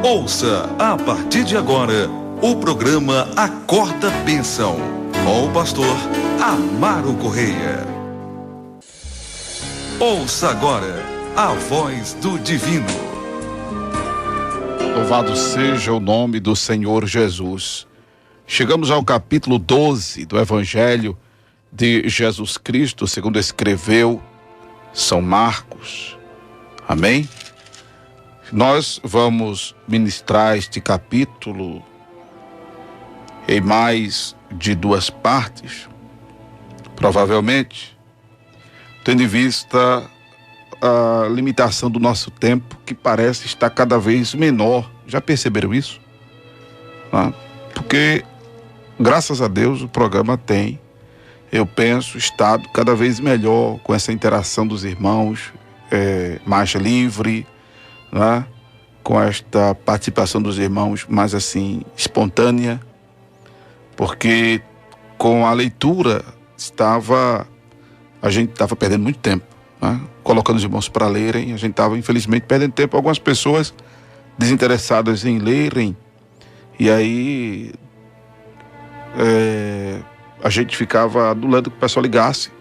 Ouça a partir de agora o programa Acorda Bênção, com o pastor Amaro Correia. Ouça agora a voz do divino. Louvado seja o nome do Senhor Jesus. Chegamos ao capítulo 12 do Evangelho de Jesus Cristo, segundo escreveu São Marcos. Amém? Nós vamos ministrar este capítulo em mais de 2 partes, provavelmente, tendo em vista a limitação do nosso tempo, que parece estar cada vez menor. Já perceberam isso? Porque, graças a Deus, o programa tem, eu penso, estado cada vez melhor com essa interação dos irmãos, mais livre, né? Com esta participação dos irmãos mais assim, espontânea, porque com a leitura a gente estava perdendo muito tempo, né? Colocando os irmãos para lerem, a gente estava infelizmente perdendo tempo, algumas pessoas desinteressadas em lerem, e aí a gente ficava adulando que o pessoal ligasse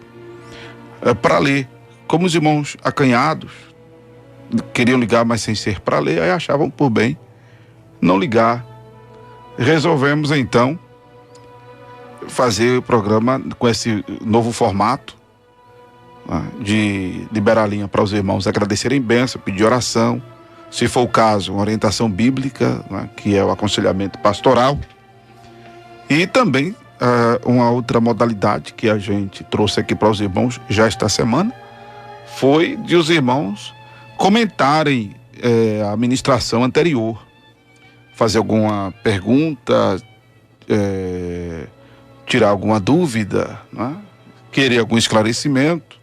para ler. Como os irmãos acanhados queriam ligar, mas sem ser para ler, aí achavam por bem não ligar. Resolvemos então fazer o programa com esse novo formato, né, de liberar a linha para os irmãos agradecerem bênção, pedir oração, se for o caso, uma orientação bíblica, né, que é o aconselhamento pastoral, e também uma outra modalidade que a gente trouxe aqui para os irmãos já esta semana, foi de os irmãos comentarem a ministração anterior, fazer alguma pergunta, tirar alguma dúvida, né? Querer algum esclarecimento.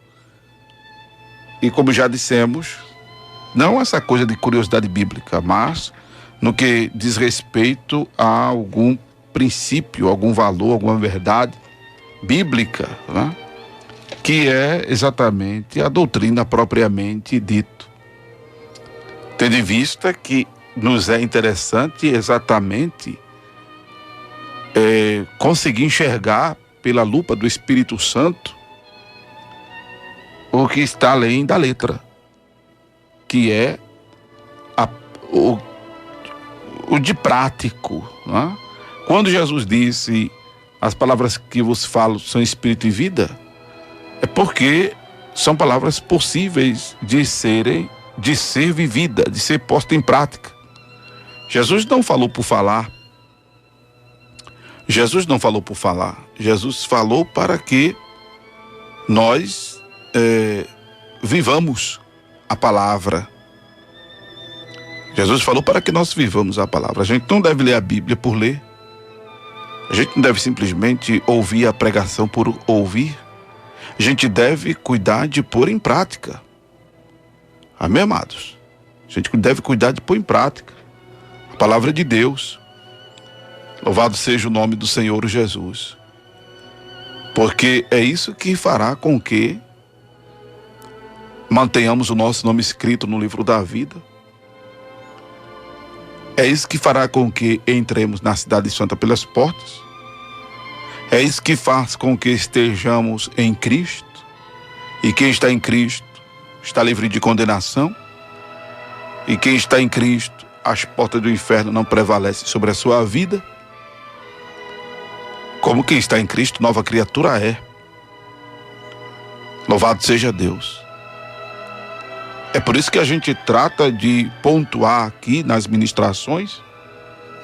E como já dissemos, não essa coisa de curiosidade bíblica, mas no que diz respeito a algum princípio, algum valor, alguma verdade bíblica, né? Que é exatamente a doutrina propriamente dito. Tendo em vista que nos é interessante exatamente conseguir enxergar pela lupa do Espírito Santo o que está além da letra, que é o de prático, né? Quando Jesus disse: as palavras que vos falo são espírito e vida, é porque são palavras possíveis de ser vivida, de ser posta em prática. Jesus não falou por falar. Jesus não falou por falar. Jesus falou para que nós vivamos a palavra. Jesus falou para que nós vivamos a palavra. A gente não deve ler a Bíblia por ler. A gente não deve simplesmente ouvir a pregação por ouvir. A gente deve cuidar de pôr em prática. Amém, amados? A gente deve cuidar de pôr em prática a palavra de Deus. Louvado seja o nome do Senhor Jesus. Porque é isso que fará com que mantenhamos o nosso nome escrito no livro da vida. É isso que fará com que entremos na cidade santa pelas portas. É isso que faz com que estejamos em Cristo. E quem está em Cristo está livre de condenação. E quem está em Cristo, as portas do inferno não prevalecem sobre a sua vida. Como quem está em Cristo, nova criatura é. Louvado seja Deus. É por isso que a gente trata de pontuar aqui nas ministrações,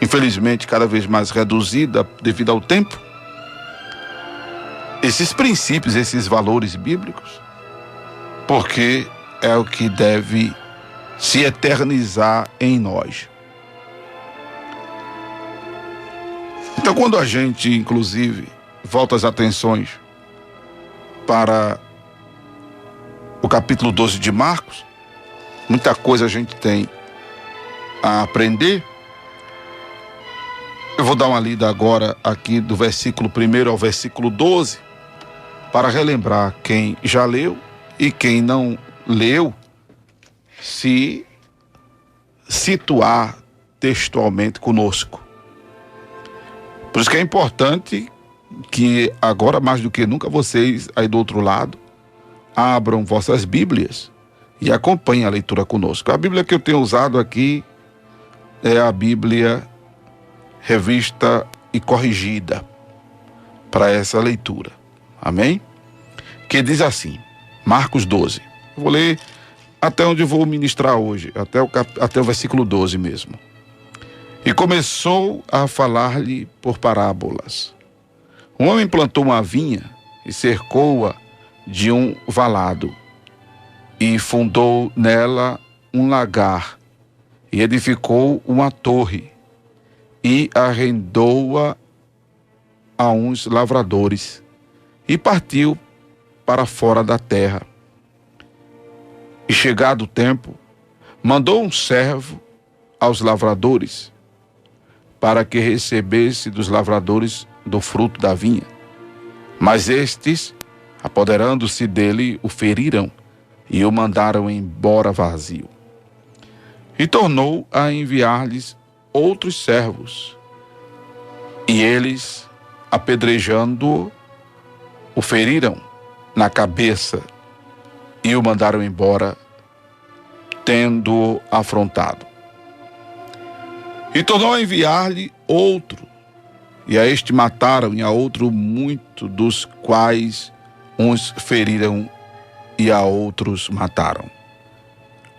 infelizmente cada vez mais reduzida devido ao tempo, esses princípios, esses valores bíblicos, porque é o que deve se eternizar em nós. Então, quando a gente, inclusive, volta as atenções para o capítulo 12 de Marcos, muita coisa a gente tem a aprender. Eu vou dar uma lida agora aqui do versículo 1 ao versículo 12, para relembrar quem já leu e quem não leu, se situar textualmente conosco. Por isso que é importante que agora mais do que nunca vocês aí do outro lado abram vossas Bíblias e acompanhem a leitura conosco. A Bíblia que eu tenho usado aqui é a Bíblia revista e corrigida para essa leitura. Amém? Que diz assim, Marcos 12. Eu vou ler até onde eu vou ministrar hoje, até o versículo 12 mesmo. E começou a falar-lhe por parábolas. Um homem plantou uma vinha e cercou-a de um valado e fundou nela um lagar e edificou uma torre e arrendou-a a uns lavradores e partiu para fora da terra. E chegado o tempo, mandou um servo aos lavradores para que recebesse dos lavradores do fruto da vinha. Mas estes, apoderando-se dele, o feriram e o mandaram embora vazio. E tornou a enviar-lhes outros servos. E eles, apedrejando-o, o feriram na cabeça e o mandaram embora, tendo-o afrontado. E tornou a enviar-lhe outro, e a este mataram, e a outro muito, dos quais uns feriram e a outros mataram.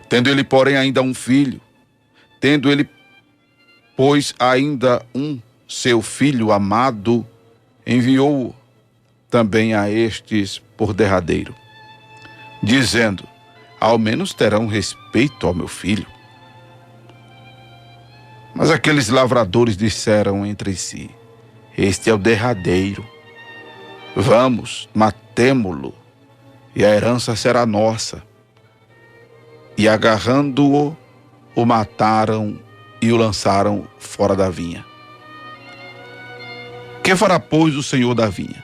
Tendo ele, porém, ainda um filho, tendo ele, pois, ainda um seu filho amado, enviou-o também a estes por derradeiro, dizendo, ao menos terão respeito ao meu filho. Mas aqueles lavradores disseram entre si, este é o derradeiro, vamos, matemo-lo, e a herança será nossa. E agarrando-o, o mataram e o lançaram fora da vinha. Que fará, pois, o Senhor da vinha?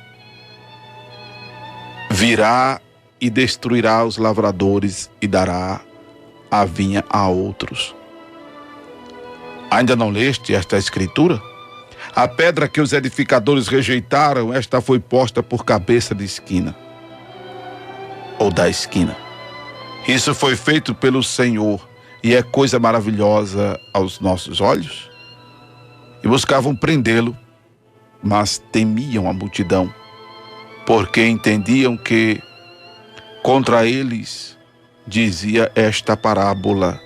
Virá e destruirá os lavradores e dará a vinha a outros. Ainda não leste esta escritura? A pedra que os edificadores rejeitaram, esta foi posta por cabeça de esquina, ou da esquina. Isso foi feito pelo Senhor e é coisa maravilhosa aos nossos olhos. E buscavam prendê-lo, mas temiam a multidão, porque entendiam que contra eles dizia esta parábola,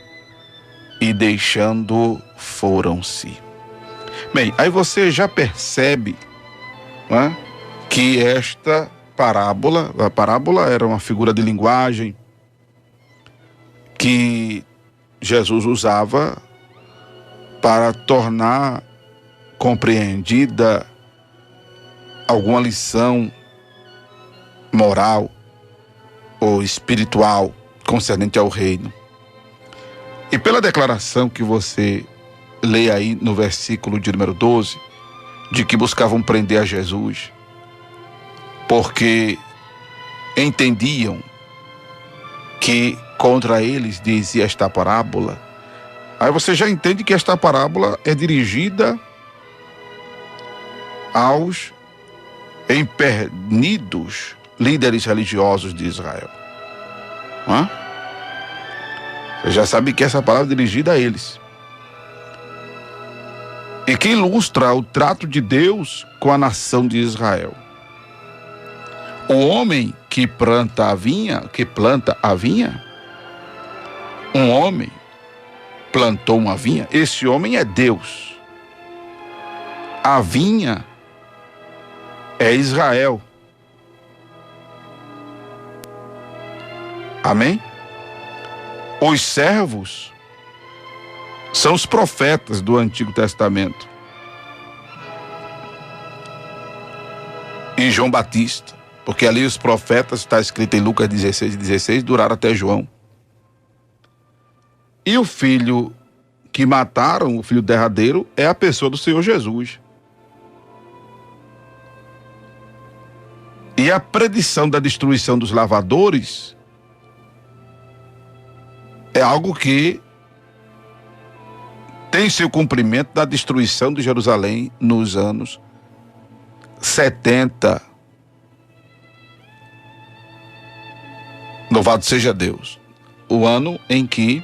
e deixando foram-se. Bem, aí você já percebe, né, que esta parábola, a parábola era uma figura de linguagem que Jesus usava para tornar compreendida alguma lição moral ou espiritual concernente ao reino. E pela declaração que você lê aí no versículo de número 12, de que buscavam prender a Jesus, porque entendiam que contra eles dizia esta parábola, aí você já entende que esta parábola é dirigida aos empedernidos líderes religiosos de Israel. Você já sabe que essa palavra é dirigida a eles. E que ilustra o trato de Deus com a nação de Israel. O homem que planta a vinha, um homem plantou uma vinha, esse homem é Deus. A vinha é Israel. Amém? Os servos são os profetas do Antigo Testamento. E João Batista, porque ali os profetas, está escrito em Lucas 16:16, duraram até João. E o filho que mataram, o filho derradeiro, é a pessoa do Senhor Jesus. E a predição da destruição dos lavradores é algo que tem seu cumprimento da destruição de Jerusalém nos anos 70. Louvado seja Deus. O ano em que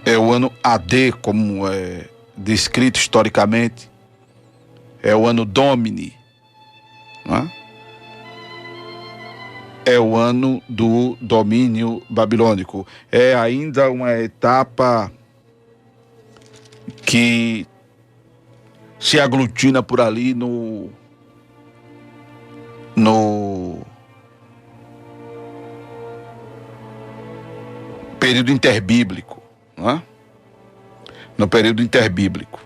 é o ano AD, como é descrito historicamente, é o ano Domini, não é? É o ano do domínio babilônico. É ainda uma etapa que se aglutina por ali no período interbíblico, não é? No período interbíblico.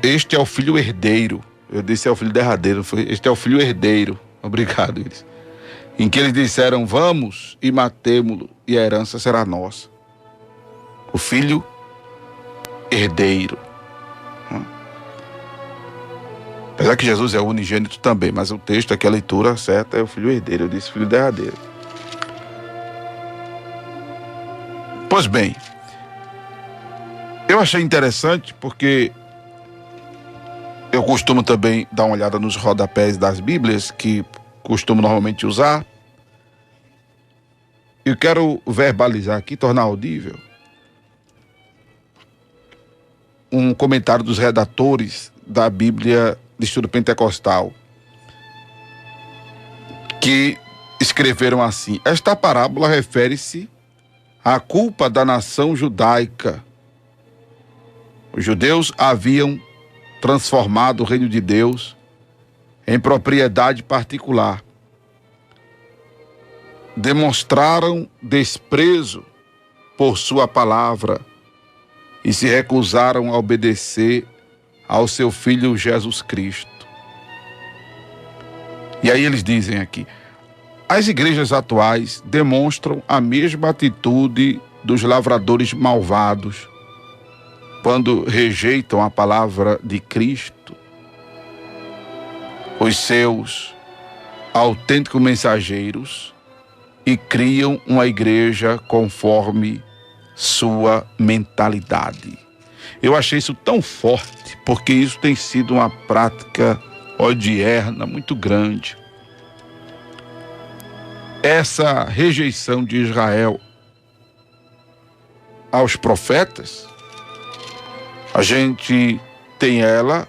Este é o filho herdeiro. Eu disse é o filho derradeiro. Este é o filho herdeiro. Obrigado, eles. Em que eles disseram, vamos e matemo-lo, e a herança será nossa. O filho herdeiro. Apesar que Jesus é o unigênito também, mas o texto aqui, a leitura certa é o filho herdeiro. Eu disse filho derradeiro. Pois bem, eu achei interessante porque eu costumo também dar uma olhada nos rodapés das Bíblias, que costumo normalmente usar. Eu quero verbalizar aqui, tornar audível, um comentário dos redatores da Bíblia de Estudo Pentecostal, que escreveram assim: esta parábola refere-se à culpa da nação judaica. Os judeus haviam transformado o reino de Deus em propriedade particular. Demonstraram desprezo por sua palavra e se recusaram a obedecer ao seu Filho Jesus Cristo. E aí eles dizem aqui: as igrejas atuais demonstram a mesma atitude dos lavradores malvados quando rejeitam a palavra de Cristo, os seus autênticos mensageiros, e criam uma igreja conforme sua mentalidade. Eu achei isso tão forte, porque isso tem sido uma prática odierna muito grande. Essa rejeição de Israel aos profetas, a gente tem ela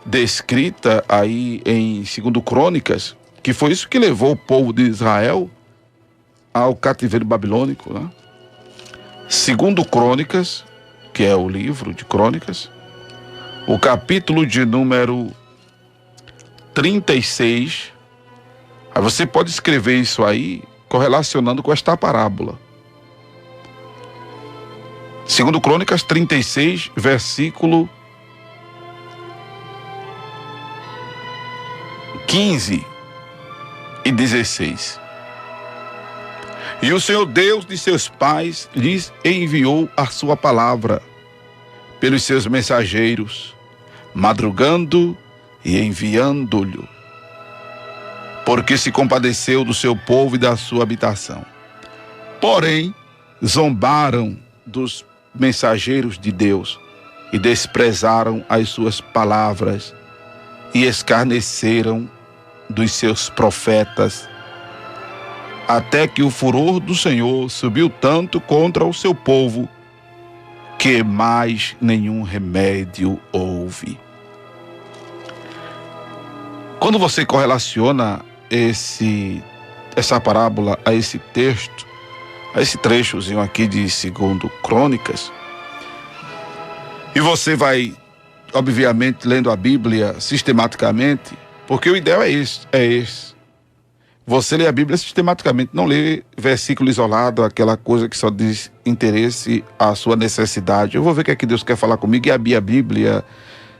descrita aí em 2 Crônicas, que foi isso que levou o povo de Israel ao cativeiro babilônico, né? 2 Crônicas, que é o livro de Crônicas, o capítulo de número 36, aí você pode escrever isso aí correlacionando com esta parábola. 2 Crônicas 36, versículo 15 e 16. E o Senhor Deus de seus pais lhes enviou a sua palavra pelos seus mensageiros, madrugando e enviando-lhe, porque se compadeceu do seu povo e da sua habitação. Porém, zombaram dos mensageiros de Deus e desprezaram as suas palavras e escarneceram dos seus profetas, até que o furor do Senhor subiu tanto contra o seu povo que mais nenhum remédio houve. Quando você correlaciona essa parábola a esse texto, a esse trechozinho aqui de 2 Crônicas, e você vai, obviamente, lendo a Bíblia sistematicamente, porque o ideal é esse. Você lê a Bíblia sistematicamente, não lê versículo isolado, aquela coisa que só diz interesse à sua necessidade. Eu vou ver o que é que Deus quer falar comigo e abrir a Bíblia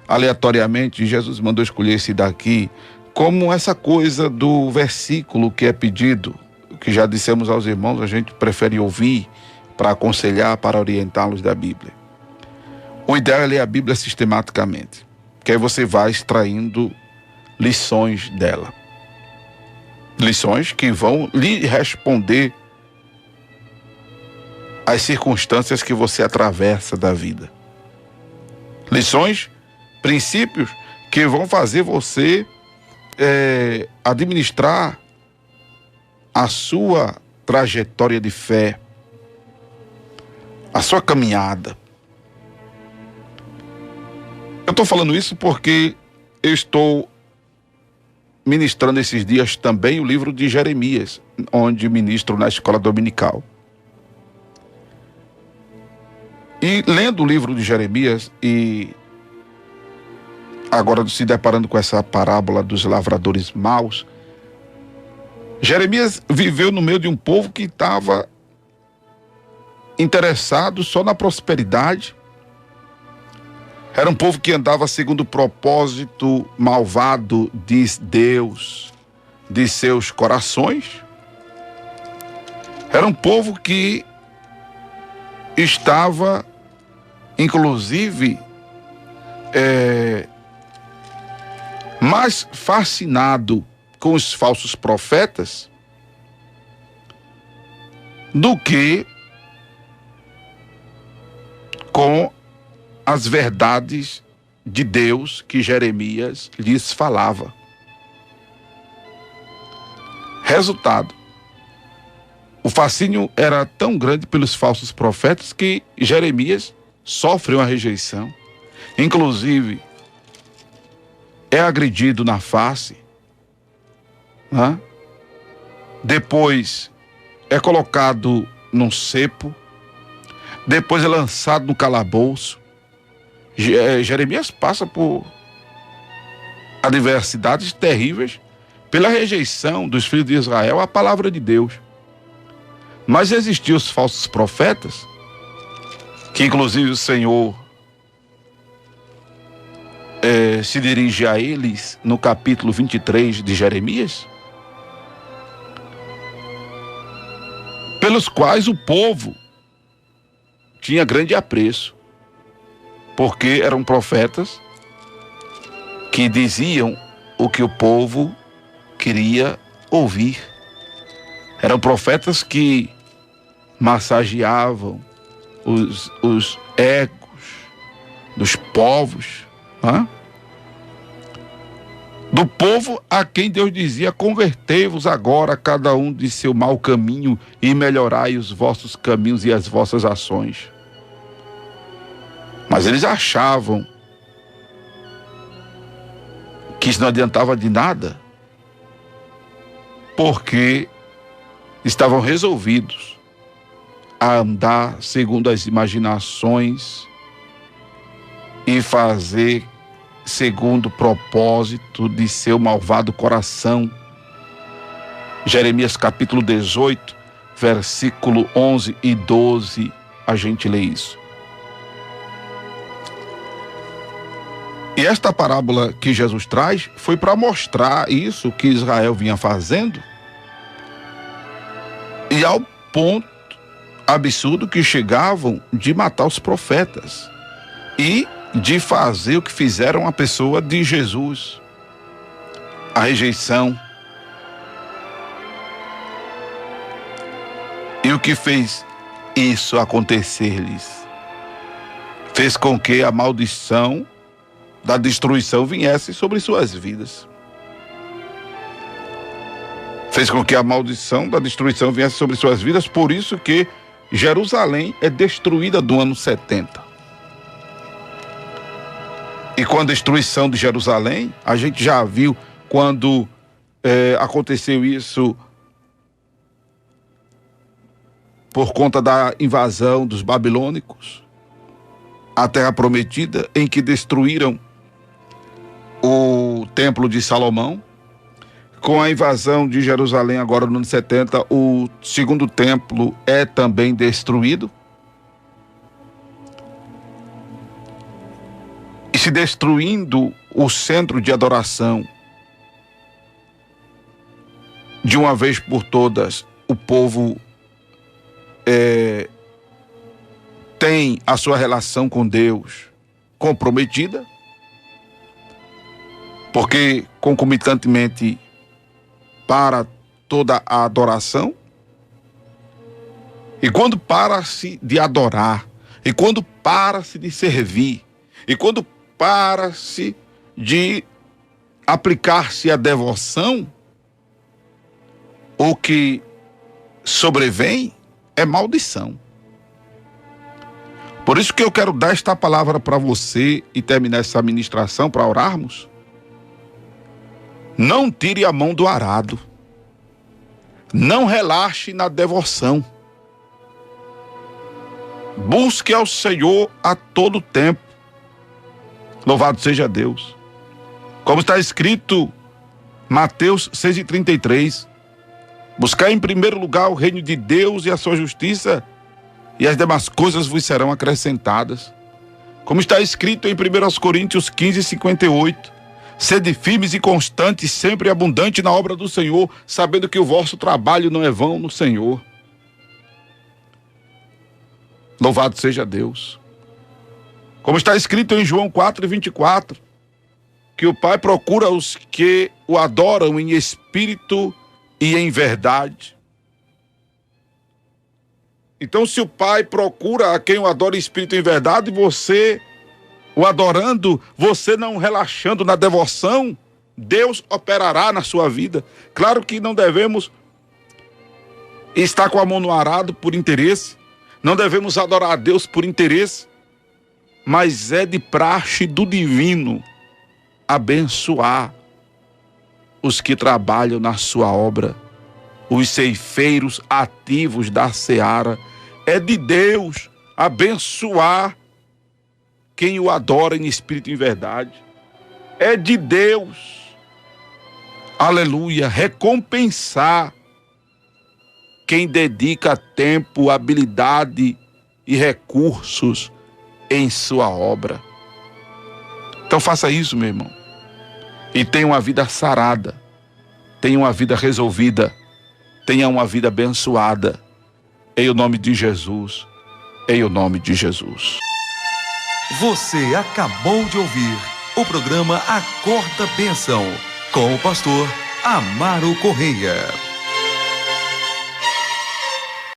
aleatoriamente. Jesus mandou escolher esse daqui, como essa coisa do versículo que é pedido, que já dissemos aos irmãos, a gente prefere ouvir para aconselhar, para orientá-los da Bíblia. O ideal é ler a Bíblia sistematicamente, que aí você vai extraindo lições dela. Lições que vão lhe responder as circunstâncias que você atravessa da vida. Lições, princípios que vão fazer você administrar a sua trajetória de fé, a sua caminhada. Eu estou falando isso porque eu estou ministrando esses dias também o livro de Jeremias, onde ministro na escola dominical. E lendo o livro de Jeremias e agora se deparando com essa parábola dos lavradores maus, Jeremias viveu no meio de um povo que estava interessado só na prosperidade. Era um povo que andava segundo o propósito malvado de Deus, de seus corações. Era um povo que estava, inclusive, mais fascinado com os falsos profetas do que com as verdades de Deus que Jeremias lhes falava. Resultado: o fascínio era tão grande pelos falsos profetas que Jeremias sofre uma rejeição. Inclusive, é agredido na face. Depois é colocado num cepo. Depois é lançado no calabouço. Jeremias passa por adversidades terríveis pela rejeição dos filhos de Israel à palavra de Deus. Mas existiam os falsos profetas, que inclusive o Senhor se dirige a eles no capítulo 23 de Jeremias, pelos quais o povo tinha grande apreço, porque eram profetas que diziam o que o povo queria ouvir. Eram profetas que massageavam os egos dos povos, do povo a quem Deus dizia: convertei-vos agora cada um de seu mau caminho e melhorai os vossos caminhos e as vossas ações. Mas eles achavam que isso não adiantava de nada, porque estavam resolvidos a andar segundo as imaginações e fazer segundo o propósito de seu malvado coração. Jeremias capítulo 18, versículo 11 e 12, a gente lê isso. E esta parábola que Jesus traz foi para mostrar isso que Israel vinha fazendo, e ao ponto absurdo que chegavam de matar os profetas e de fazer o que fizeram a pessoa de Jesus, a rejeição. E o que fez isso acontecer-lhes? Fez com que a maldição da destruição viesse sobre suas vidas. Fez com que a maldição da destruição viesse sobre suas vidas, por isso que Jerusalém é destruída do ano 70. E com a destruição de Jerusalém, a gente já viu quando aconteceu isso por conta da invasão dos babilônicos, a terra prometida, em que destruíram o templo de Salomão. Com a invasão de Jerusalém agora no ano 70, o segundo templo é também destruído. E se destruindo o centro de adoração, de uma vez por todas, o povo tem a sua relação com Deus comprometida, porque concomitantemente para toda a adoração, E quando para-se de adorar, e quando para-se de servir, e quando para-se de aplicar-se a devoção, o que sobrevém é maldição. Por isso que eu quero dar esta palavra para você e terminar essa ministração para orarmos. Não tire a mão do arado. Não relaxe na devoção. Busque ao Senhor a todo tempo. Louvado seja Deus. Como está escrito, Mateus 6,33. Buscar em primeiro lugar o reino de Deus e a sua justiça, e as demais coisas vos serão acrescentadas. Como está escrito em 1 Coríntios 15:58. Sede firmes e constantes, sempre abundante na obra do Senhor, sabendo que o vosso trabalho não é vão no Senhor. Louvado seja Deus. Como está escrito em João 4:24, que o Pai procura os que o adoram em espírito e em verdade. Então, se o Pai procura a quem o adora em espírito e em verdade, você o adorando, você não relaxando na devoção, Deus operará na sua vida. Claro que não devemos estar com a mão no arado por interesse, não devemos adorar a Deus por interesse, mas é de praxe do divino abençoar os que trabalham na sua obra, os ceifeiros ativos da seara. É de Deus abençoar quem o adora em espírito e em verdade. É de Deus, aleluia, recompensar quem dedica tempo, habilidade e recursos em sua obra. Então faça isso, meu irmão, e tenha uma vida sarada, tenha uma vida resolvida, tenha uma vida abençoada, em o nome de Jesus, em o nome de Jesus. Você acabou de ouvir o programa Acorda Bênção, com o pastor Amaro Correia.